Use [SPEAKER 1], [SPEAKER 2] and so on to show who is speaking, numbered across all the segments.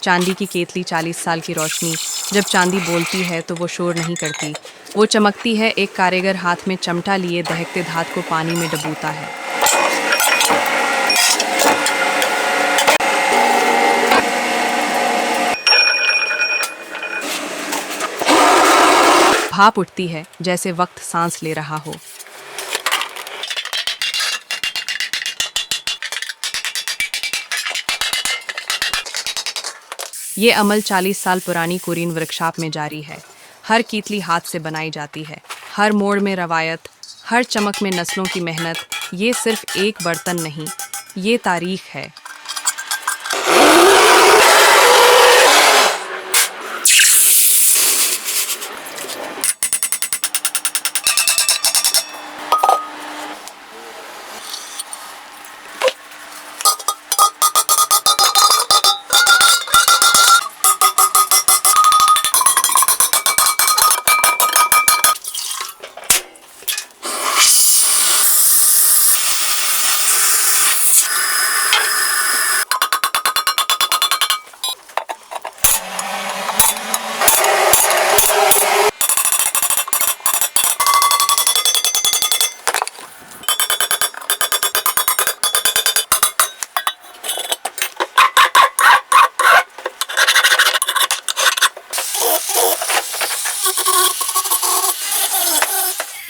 [SPEAKER 1] चांदी की केतली 40 साल की रोशनी। जब चांदी बोलती है तो वो शोर नहीं करती, वो चमकती है। एक कारीगर हाथ में चमटा लिए दहकते धात को पानी में डूबोता है। भाप उठती है जैसे वक्त सांस ले रहा हो। ये अमल 40 साल पुरानी कुरीन वर्कशॉप में जारी है। हर कीतली हाथ से बनाई जाती है, हर मोड़ में रवायत, हर चमक में नस्लों की मेहनत। ये सिर्फ एक बर्तन नहीं, ये तारीख है।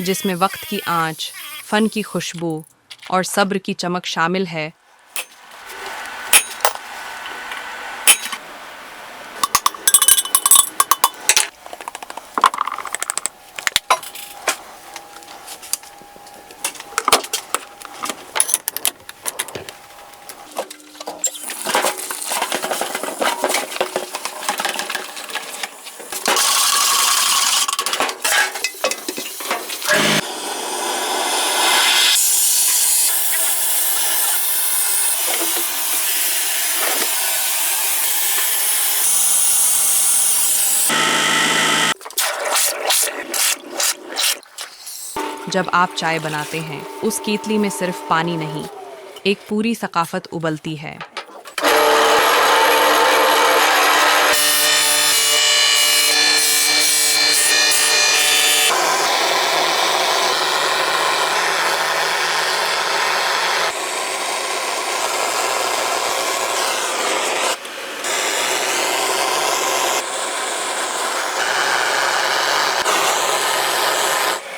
[SPEAKER 1] जिसमें वक्त की आंच, फन की खुशबू और सब्र की चमक शामिल है। जब आप चाय बनाते हैं, उस कीतली में सिर्फ पानी नहीं, एक पूरी सकाफत उबलती है।